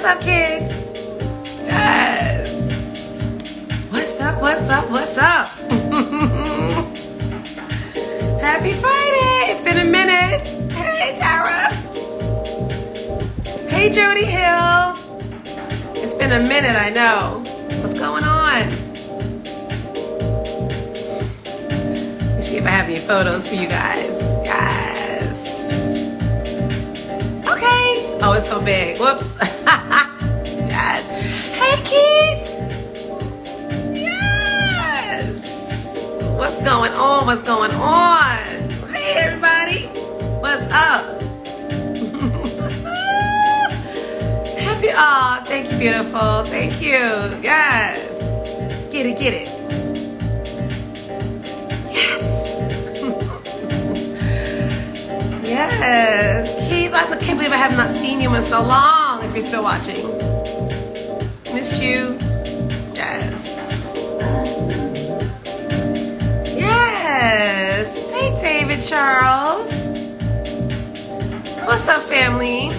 What's up, kids? Yes. What's up, what's up, what's up? Happy Friday. It's been a minute. Hey, Tara. Hey, Jody Hill. It's been a minute, I know. What's going on? Let me see if I have any photos for you guys. Yes. Okay. Oh, it's so big. Whoops. Yes. Hey, Keith. Yes. What's going on? What's going on? Hey, everybody. What's up? Happy. Oh, thank you, beautiful. Thank you. Yes. Get it, get it. Yes. Yes. Keith, I can't believe I have not seen you in so long, if you're still watching. Missed you. Yes. Yes. Hey, David Charles. What's up, family?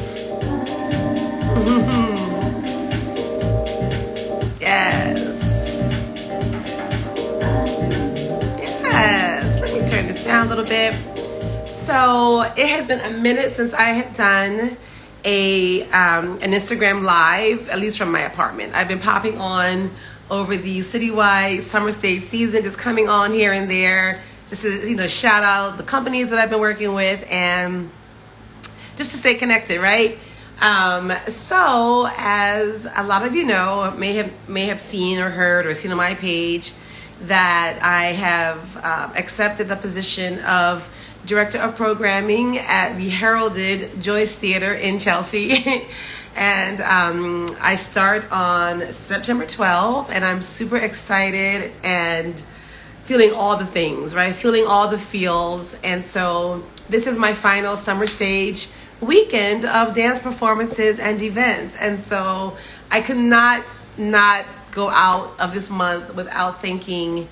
Yes. Yes. Let me turn this down a little bit. So it has been a minute since I have done an Instagram live, at least from my apartment. I've been popping on over the citywide SummerStage season, just coming on here and there, just to shout out the companies that I've been working with and just to stay connected, right? So as a lot of you know, may have seen or heard or seen on my page, that I have accepted the position of Director of Programming at the heralded Joyce Theater in Chelsea. And I start on September 12th, and I'm super excited and feeling all the things, right? Feeling all the feels. And so this is my final SummerStage weekend of dance performances and events. And so I could not go out of this month without thanking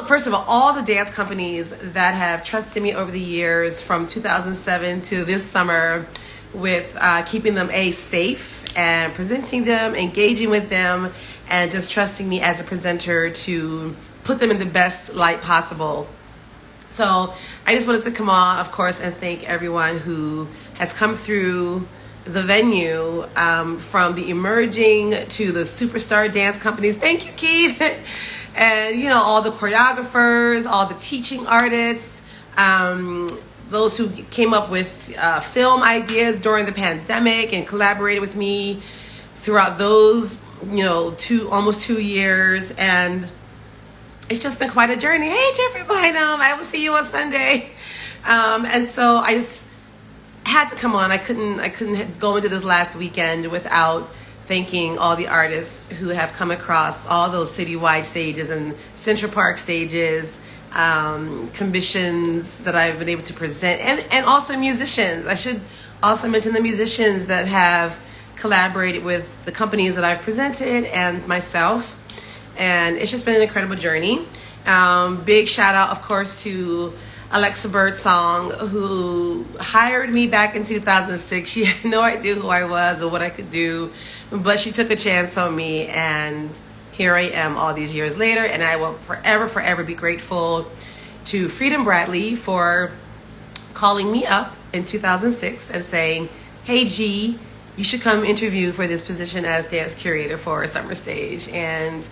first of all the dance companies that have trusted me over the years from 2007 to this summer with keeping them safe and presenting them, engaging with them, and just trusting me as a presenter to put them in the best light possible. So I just wanted to come on, of course, and thank everyone who has come through the venue, from the emerging to the superstar dance companies. Thank you, Keith. And, all the choreographers, all the teaching artists, those who came up with film ideas during the pandemic and collaborated with me throughout those, almost 2 years. And it's just been quite a journey. Hey, Jeffrey Bynum, I will see you on Sunday. And so I just had to come on. I couldn't go into this last weekend without thanking all the artists who have come across all those citywide stages and Central Park stages, commissions that I've been able to present, and also musicians. I should also mention the musicians that have collaborated with the companies that I've presented and myself. And it's just been an incredible journey. Big shout out, of course, to Alexa Birdsong, who hired me back in 2006. She had no idea who I was or what I could do, but she took a chance on me, and here I am all these years later. And I will forever be grateful to Freedom Bradley for calling me up in 2006 and saying, hey, G, you should come interview for this position as dance curator for SummerStage. And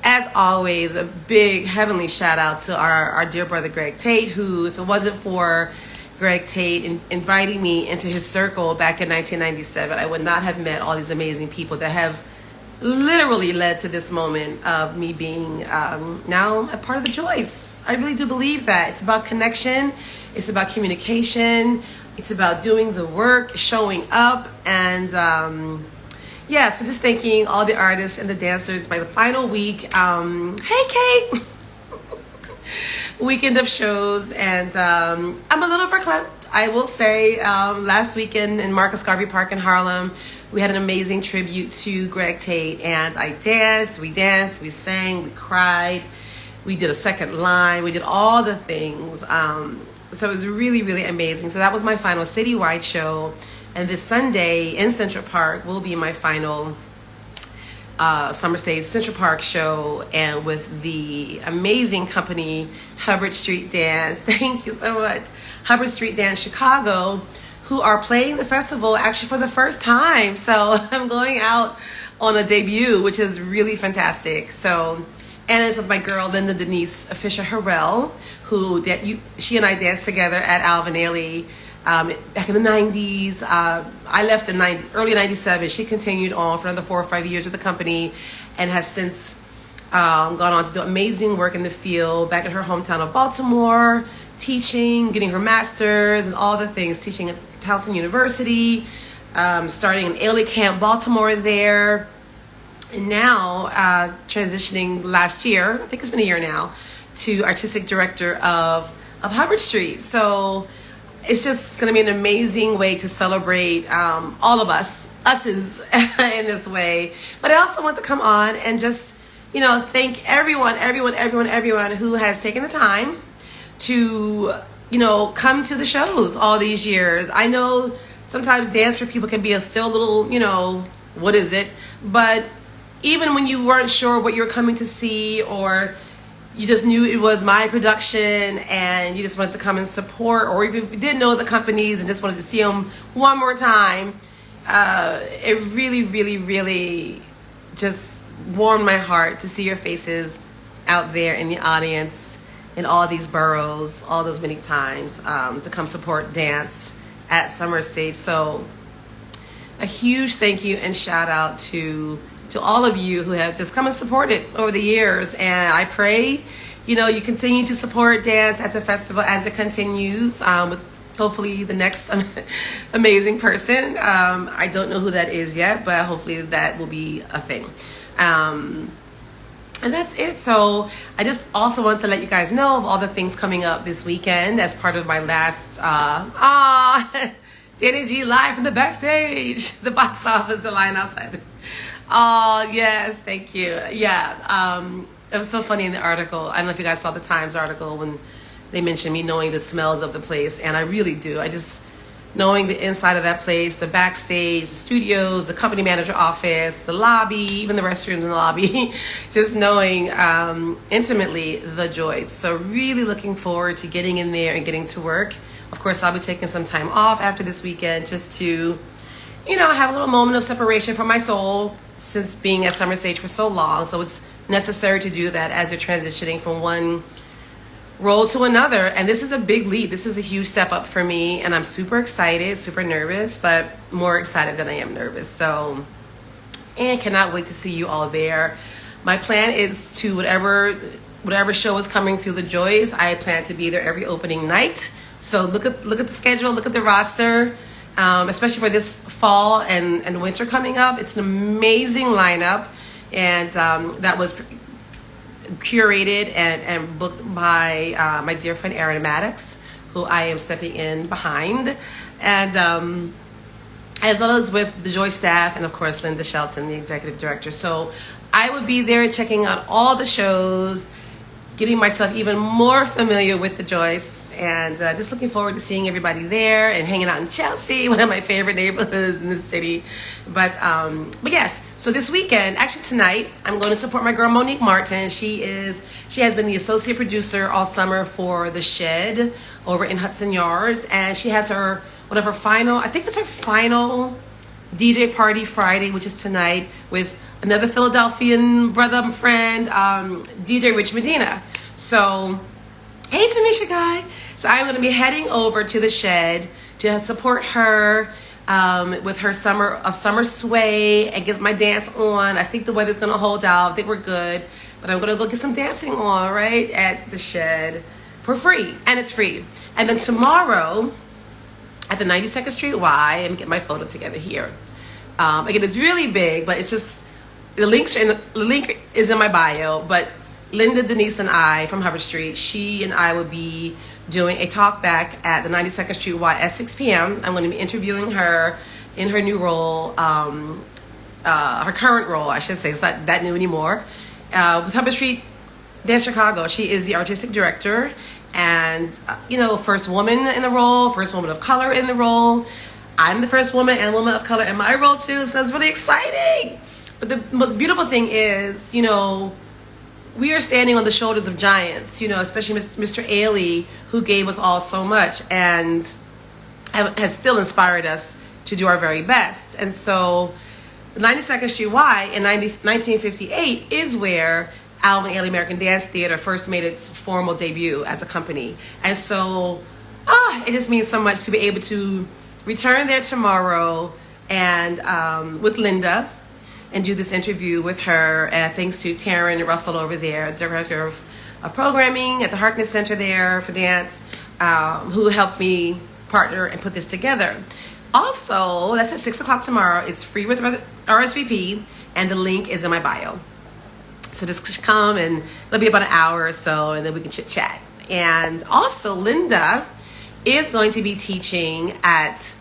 as always, a big heavenly shout out to our dear brother Greg Tate, who, if it wasn't for Greg Tate inviting me into his circle back in 1997, I would not have met all these amazing people that have literally led to this moment of me being now a part of the Joyce. I really do believe that. It's about connection. It's about communication. It's about doing the work, showing up, and so just thanking all the artists and the dancers by the final week. Hey, Kate! Weekend of shows, and I'm a little verklempt, I will say. Last weekend in Marcus Garvey Park in Harlem, we had an amazing tribute to Greg Tate, and I danced, we sang, we cried, we did a second line, we did all the things. So it was really, really amazing. So that was my final citywide show. And this Sunday in Central Park will be my final SummerStage Central Park show, and with the amazing company Hubbard Street Dance. Thank you so much. Hubbard Street Dance Chicago, who are playing the festival actually for the first time. So I'm going out on a debut, which is really fantastic. So, and it's with my girl Linda Denise Fisher Harrell, who she and I danced together at Alvin Ailey back in the 90s. I left in early 97. She continued on for another 4 or 5 years with the company and has since gone on to do amazing work in the field back in her hometown of Baltimore, teaching, getting her master's and all the things, teaching at Towson University, starting in Ailey Camp, Baltimore there, and now transitioning last year, I think it's been a year now, to artistic director of Hubbard Street. So it's just going to be an amazing way to celebrate all of us in this way. But I also want to come on and just, thank everyone who has taken the time to, come to the shows all these years. I know sometimes dance for people can be still a little, what is it? But even when you weren't sure what you were coming to see, or you just knew it was my production and you just wanted to come and support, or even if you didn't know the companies and just wanted to see them one more time, it really, really, really just warmed my heart to see your faces out there in the audience in all these boroughs, all those many times, to come support dance at SummerStage. So a huge thank you and shout out to all of you who have just come and supported over the years. And I pray, you continue to support dance at the festival as it continues, with hopefully the next amazing person. I don't know who that is yet, but hopefully that will be a thing. And that's it. So I just also want to let you guys know of all the things coming up this weekend as part of my last dannIGeeLive from the backstage, the box office, the line outside. Oh, yes, thank you. Yeah, it was so funny in the article. I don't know if you guys saw the Times article when they mentioned me knowing the smells of the place, and I really do. I just, knowing the inside of that place, the backstage, the studios, the company manager office, the lobby, even the restrooms in the lobby, just knowing intimately the joys. So really looking forward to getting in there and getting to work. Of course, I'll be taking some time off after this weekend just to, have a little moment of separation from my soul, since being at SummerStage for so long. So it's necessary to do that as you're transitioning from one role to another. And this is a big leap. This is a huge step up for me. And I'm super excited, super nervous, but more excited than I am nervous. So, and cannot wait to see you all there. My plan is to whatever show is coming through the Joys, I plan to be there every opening night. So look at the schedule, look at the roster. Especially for this fall and winter coming up. It's an amazing lineup, and that was curated and booked by my dear friend Erin Maddox, who I am stepping in behind, and as well as with the Joy staff and of course Linda Shelton, the executive director. So I would be there checking out all the shows, getting myself even more familiar with the Joyce, and just looking forward to seeing everybody there and hanging out in Chelsea, one of my favorite neighborhoods in the city. But yes, so this weekend, actually tonight, I'm going to support my girl Monique Martin. She has been the associate producer all summer for The Shed over in Hudson Yards, and she has her final DJ party Friday, which is tonight, with another Philadelphian brother and friend, DJ Rich Medina. So, hey Tamisha guy. So I'm going to be heading over to The Shed to support her with her summer sway and get my dance on. I think the weather's going to hold out. I think we're good. But I'm going to go get some dancing on, right, at The Shed for free. And it's free. And then tomorrow at the 92nd Street Y, and get my photo together here. Again, it's really big, but it's just, the link is in my bio, but Linda, Denise, and I from Hubbard Street, she and I will be doing a talk back at the 92nd Street Y at 6 p.m. I'm going to be interviewing her in her new role, her current role, I should say. It's not that new anymore. With Hubbard Street Dance Chicago, she is the artistic director and, first woman in the role, first woman of color in the role. I'm the first woman and woman of color in my role too, so it's really exciting. But the most beautiful thing is, you know, we are standing on the shoulders of giants, you know, especially Mr. Ailey, who gave us all so much and has still inspired us to do our very best. And so the 92nd Street Y in 1958 is where Alvin Ailey American Dance Theater first made its formal debut as a company. And so it just means so much to be able to return there tomorrow and with Linda and do this interview with her. Thanks to Taryn Russell over there, director of programming at the Harkness Center there for dance, who helped me partner and put this together. Also, that's at 6 o'clock tomorrow. It's free with RSVP, and the link is in my bio. So just come, and it'll be about an hour or so, and then we can chit chat. And also, Linda is going to be teaching at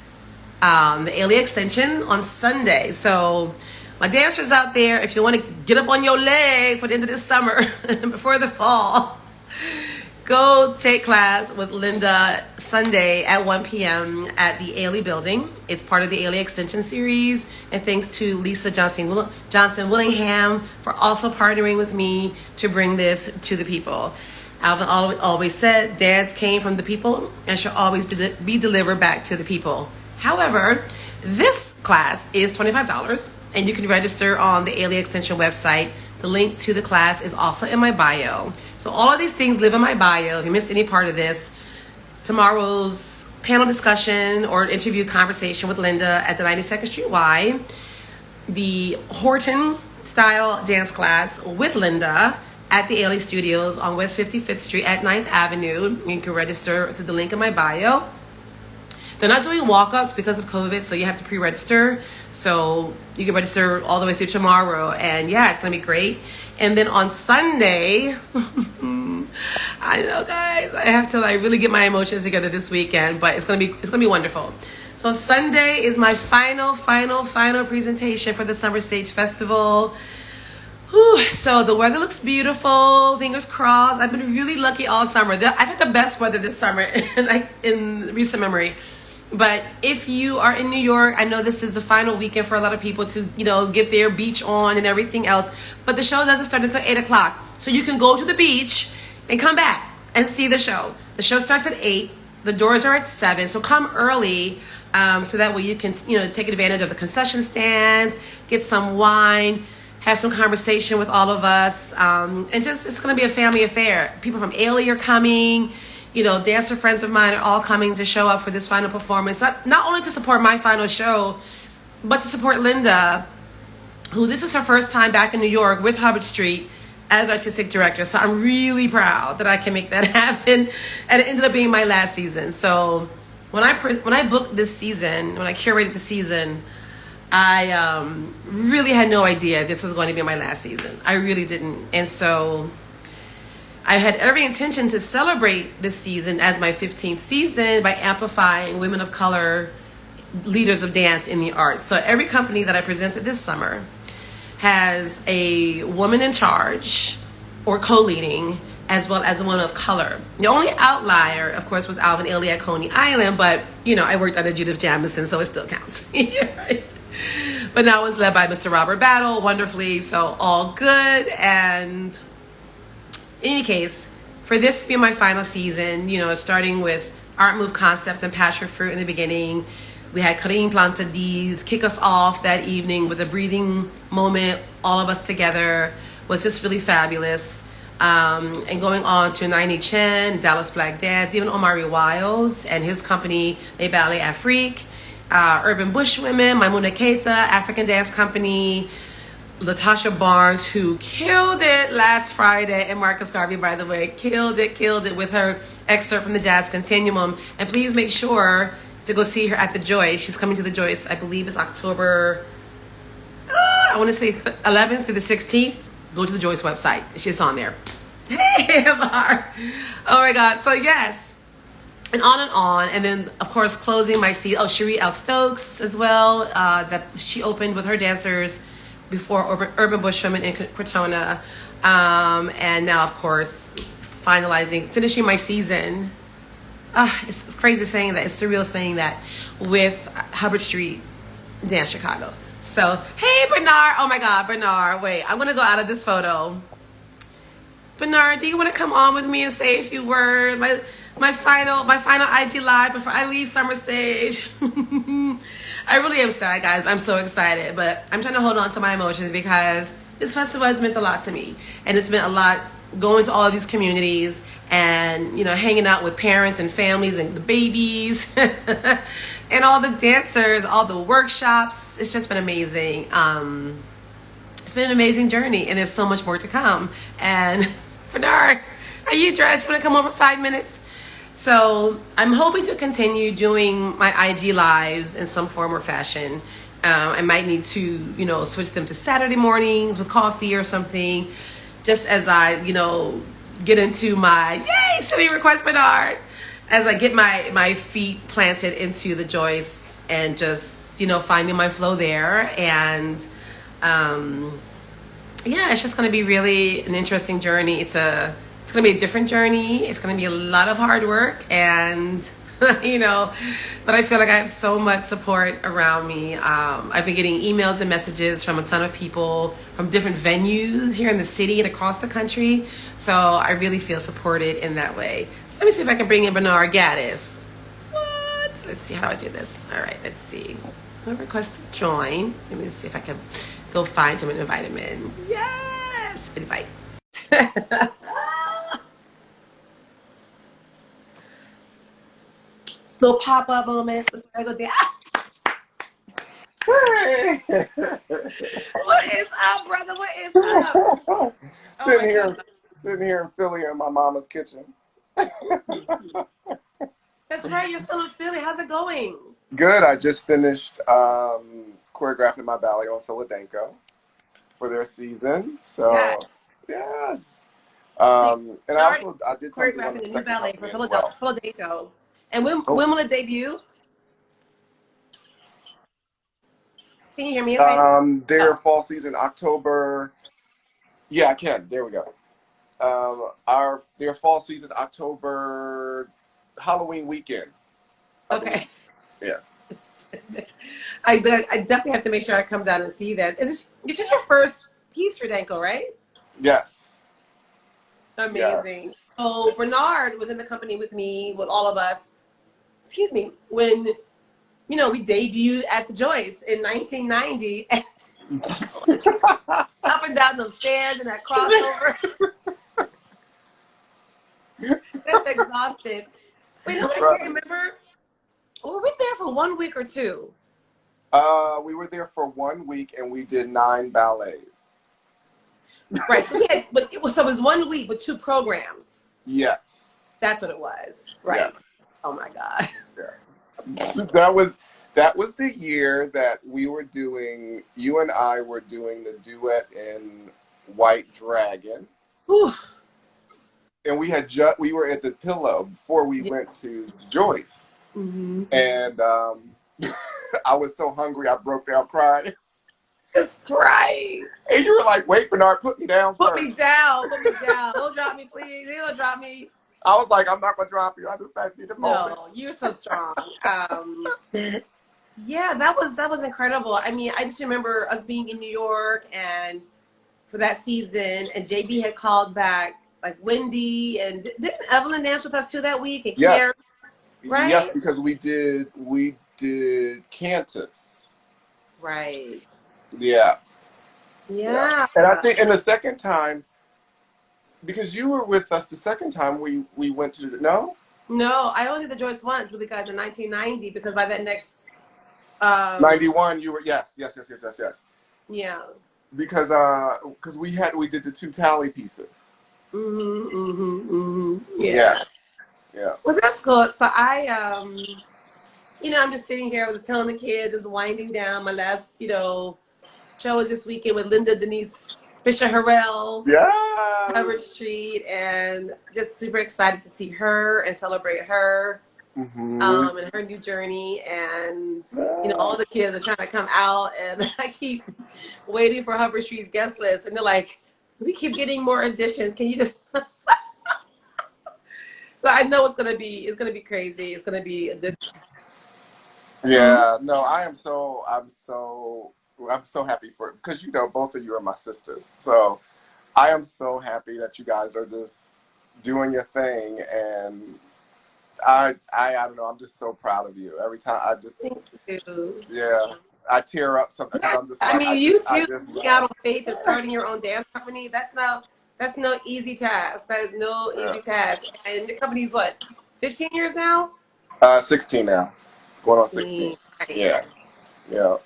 the Ailey Extension on Sunday. So my dancers out there, if you want to get up on your leg for the end of this summer, before the fall, go take class with Linda Sunday at 1 p.m. at the Ailey building. It's part of the Ailey Extension series. And thanks to Lisa Johnson Willingham for also partnering with me to bring this to the people. Alvin always said, dance came from the people and should always be delivered back to the people. However, this class is $25, and you can register on the Ailey Extension website. The link to the class is also in my bio. So all of these things live in my bio. If you missed any part of this, tomorrow's panel discussion or interview conversation with Linda at the 92nd Street Y, the Horton style dance class with Linda at the Ailey Studios on West 55th Street at 9th Avenue. You can register through the link in my bio. They're not doing walk-ups because of COVID, so you have to pre-register. So you can register all the way through tomorrow. And yeah, it's going to be great. And then on Sunday, I know, guys, I have to really get my emotions together this weekend, but it's going to be wonderful. So Sunday is my final presentation for the SummerStage Festival. Whew. So the weather looks beautiful. Fingers crossed. I've been really lucky all summer. I've had the best weather this summer in recent memory. But if you are in New York, I know this is the final weekend for a lot of people to, you know, get their beach on and everything else. But the show doesn't start until 8 o'clock. So you can go to the beach and come back and see the show. The show starts at 8. The doors are at 7. So come early so that way you can, you know, take advantage of the concession stands, get some wine, have some conversation with all of us. And just, it's going to be a family affair. People from Ailey are coming. You know, dancer friends of mine are all coming to show up for this final performance. Not only to support my final show, but to support Linda, who this is her first time back in New York with Hubbard Street as artistic director. So I'm really proud that I can make that happen. And it ended up being my last season. So when I booked this season, when I curated the season, I really had no idea this was going to be my last season. I really didn't. And so I had every intention to celebrate this season as my 15th season by amplifying women of color leaders of dance in the arts. So every company that I presented this summer has a woman in charge or co-leading, as well as a woman of color. The only outlier, of course, was Alvin Ailey at Coney Island, but, you know, I worked under Judith Jamison, so it still counts. Right? But now it's led by Mr. Robert Battle, wonderfully, so all good. And in any case, for this to be my final season, you know, starting with Art Move Concept and Passion Fruit in the beginning, we had Kareem Plantadiz kick us off that evening with a breathing moment. All of us together was just really fabulous. And going on to Naini Chen, Dallas Black Dance, even Omari Wiles and his company, Les Ballet Afrique, Urban Bushwomen, Maimuna Keita, African Dance Company, Latasha Barnes, who killed it last Friday, and Marcus Garvey, by the way, killed it with her excerpt from the Jazz Continuum. And please make sure to go see her at the Joyce. She's coming to the Joyce, I believe it's October, I want to say 11th through the 16th. Go to the Joyce website. She's on there. Hey, Amar. Oh my God. So yes. And on. And then, of course, closing my seat. Oh, Cherie L. Stokes as well. That she opened with her dancers before Urban Bushwomen in Crotona. And now, of course, finishing my season It's crazy saying that. It's surreal saying that with Hubbard Street Dance Chicago. So, hey, Bernard. Oh, my God, Bernard. Wait, I'm going to go out of this photo. Bernard, do you want to come on with me and say a few words? My final IG Live before I leave SummerStage. I really am sad, guys. I'm so excited. But I'm trying to hold on to my emotions because this festival has meant a lot to me. And it's meant a lot going to all of these communities and, you know, hanging out with parents and families and the babies and all the dancers, all the workshops. It's just been amazing. It's been an amazing journey, and there's so much more to come. And Bernard, are you dressed? You want to come over 5 minutes? So I'm hoping to continue doing my IG lives in some form or fashion. I might need to, you know, switch them to Saturday mornings with coffee or something, just as I, you know, get into my, yay, send me request, Bernard, as I get my feet planted into the Joyce and just, you know, finding my flow there. And yeah, it's just going to be really an interesting journey. It's going to be a different journey. It's going to be a lot of hard work, and you know, but I feel like I have so much support around me. I've been getting emails and messages from a ton of people from different venues here in the city and across the country. So I really feel supported in that way. So let me see if I can bring in Bernard Gaddis. What? Let's see, how do I do this? All right, let's see. Request to join. Let me see if I can go find him and invite him in. Yes, invite. Little pop-up moment before I go down. Hey. What is up, brother? What is up? Sitting here in Philly in my mama's kitchen. That's right, you're still in Philly. How's it going? Good. I just finished choreographing my ballet on Philadelphia for their season. So yes. And I did something on choreographing the a new second ballet for company as well. Philadelphia. And when will it debut? Can you hear me okay? Their fall season, October. Yeah, I can. There we go. Their fall season, October, Halloween weekend. Okay. Yeah. I definitely have to make sure I come down and see that. This is your first piece for Danko, right? Yes. Amazing. Yeah. So Bernard was in the company with me, with all of us. Excuse me, when, you know, we debuted at the Joyce in 1990. Up and down those stairs and that crossover. That's exhausted. Wait, nobody can remember. Were we there for 1 week or two? We were there for 1 week and we did 9 ballets. Right. So it was 1 week with 2 programs. Yes. That's what it was. Right. Yeah. Oh my God. Yeah. That was the year that you and I were doing the duet in White Dragon. Oof. And we were at the Pillow before we went to Joyce. Mm-hmm. And I was so hungry I broke down crying. Just crying. And you were like, wait, Bernard, put me down first. Put me down. Don't drop me, please. Don't drop me. I was like, I'm not going to drop you. I just need a moment. No, you're so strong. Yeah, that was incredible. I mean, I just remember us being in New York and for that season, and JB had called back like Wendy, and didn't Evelyn dance with us too that week? And yes. Right? Yes, because we did Cantus. Right. Yeah. Yeah. And I think in the second time, because you were with us the second time we went to No, I only did the Joyce once with the guys in 1990 because by that next 91 you were yes. Yeah. Because we did the 2 tally pieces. Yeah. Yeah. Well, that's cool. So I you know, I'm just sitting here. I was telling the kids, just winding down. My last, you know, show was this weekend with Linda Denise Fisher Harrell. Yeah. Hubbard Street, and just super excited to see her and celebrate her and her new journey. And you know, all the kids are trying to come out, and I keep waiting for Hubbard Street's guest list, and they're like, we keep getting more additions. Can you just So I know it's gonna be crazy. It's gonna be a good. Yeah, no, I'm so happy for it because both of you are my sisters. So I am so happy that you guys are just doing your thing, and I don't know, I'm just so proud of you. Every time Thank you. yeah, I tear up something because Yeah, I'm just I like mean, you I too, just being out on faith and starting your own dance company. That's no easy task. That is no yeah. easy task. And your company's what, 15 years now? 16 now, going on 16. 16. Nice. Yeah,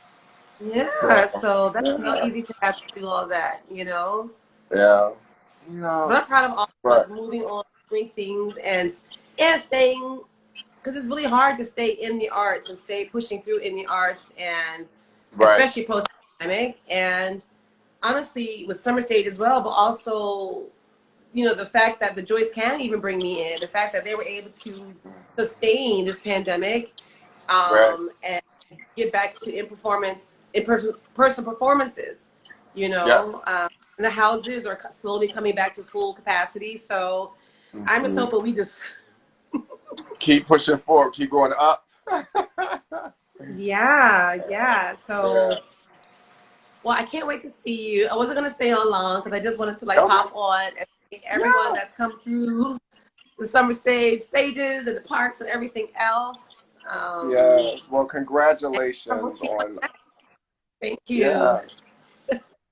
yeah. So Yeah, so that's no yeah, easy task to do all that, you know? yeah, yeah. But I'm proud of all of Right, us moving on, doing things, and staying, because it's really hard to stay in the arts and stay pushing through in the arts, and right. especially post pandemic. And honestly, with SummerStage as well, but also, the fact that the Joyce can even bring me in, the fact that they were able to sustain this pandemic, Right. and get back to in person performances, Yeah. and the houses are slowly coming back to full capacity. So I'm just Hmm. hoping we just, Keep pushing forward. Keep going up. yeah. Yeah. So, well, I can't wait to see you. I wasn't going to stay on long because I just wanted to Okay. pop on and thank everyone Yeah. that's come through the SummerStage stages and the parks and everything else. Yes. Well, And we'll congratulations see. on. Thank you. Yeah.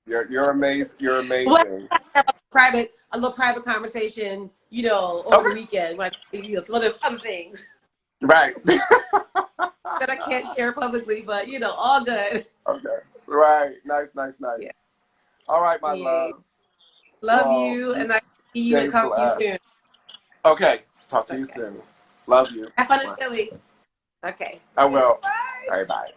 You're amazing. You're Well, amazing. a little private conversation, over the Okay. weekend, like, some other things Right. that I can't share publicly, but all good. Okay. Right. Nice. Nice. Nice. Yeah. All right, my Yeah. love. Love Well, you, you and I see you and stay talk to you blessed. soon. Okay. Talk to you Okay. soon. Love you. Have fun in Philly. Okay. I Okay. will. Bye. All right. Bye.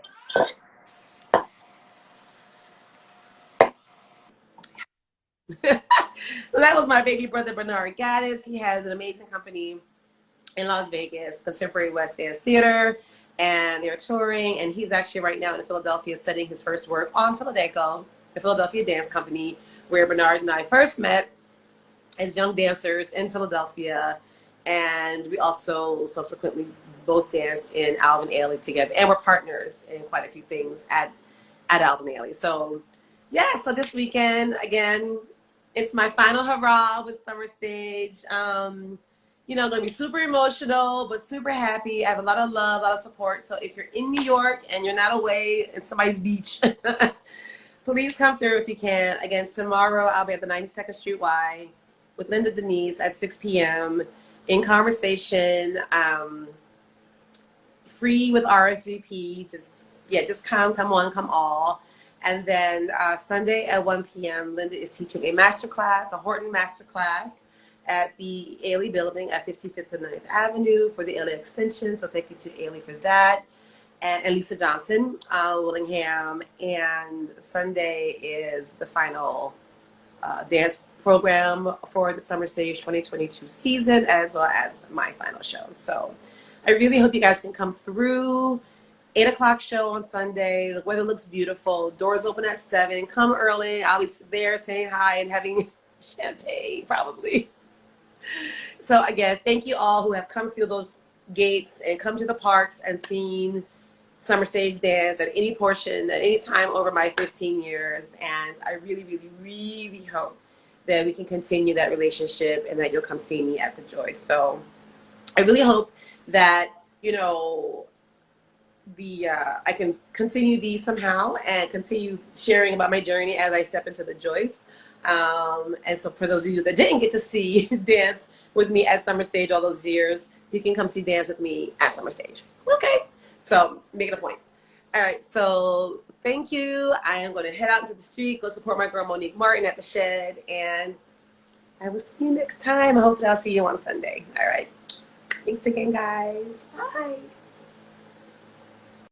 That was my baby brother, Bernard Gaddis. He has an amazing company in Las Vegas, Contemporary West Dance Theater, and they're touring. And he's actually right now in Philadelphia setting his first work on Philadelphia, the Philadelphia Dance Company, where Bernard and I first met as young dancers in Philadelphia. And we also subsequently both danced in Alvin Ailey together, and we're partners in quite a few things at Alvin Ailey. So, yeah, so this weekend, again, it's my final hurrah with SummerStage. I'm going to be super emotional, but super happy. I have a lot of love, a lot of support. So if you're in New York and you're not away in somebody's beach, please come through if you can. Again, tomorrow I'll be at the 92nd Street Y with Linda Denise at 6 p.m. in conversation, free with RSVP. Just come on, come all. And then Sunday at 1 p.m., Linda is teaching a masterclass, a Horton masterclass at the Ailey building at 55th and 9th Avenue for the Ailey extension. So thank you to Ailey for that. And Lisa Johnson, Willingham. And Sunday is the final dance program for the SummerStage 2022 season, as well as my final show. So I really hope you guys can come through. 8 o'clock show on Sunday. The weather looks beautiful. Doors open at 7. Come early. I'll be there saying hi and having champagne, probably. So again, thank you all who have come through those gates and come to the parks and seen SummerStage dance at any portion, at any time over my 15 years. And I really, really, really hope that we can continue that relationship and that you'll come see me at the Joyce. So I really hope that, I can continue these somehow and continue sharing about my journey as I step into the Joyce. And so for those of you that didn't get to see dance with me at SummerStage all those years, you can come see dance with me at SummerStage. Okay. So make it a point. All right. So thank you. I am going to head out into the street, go support my girl Monique Martin at the Shed, and I will see you next time. Hopefully I'll see you on Sunday. All right. Thanks again, guys. Bye.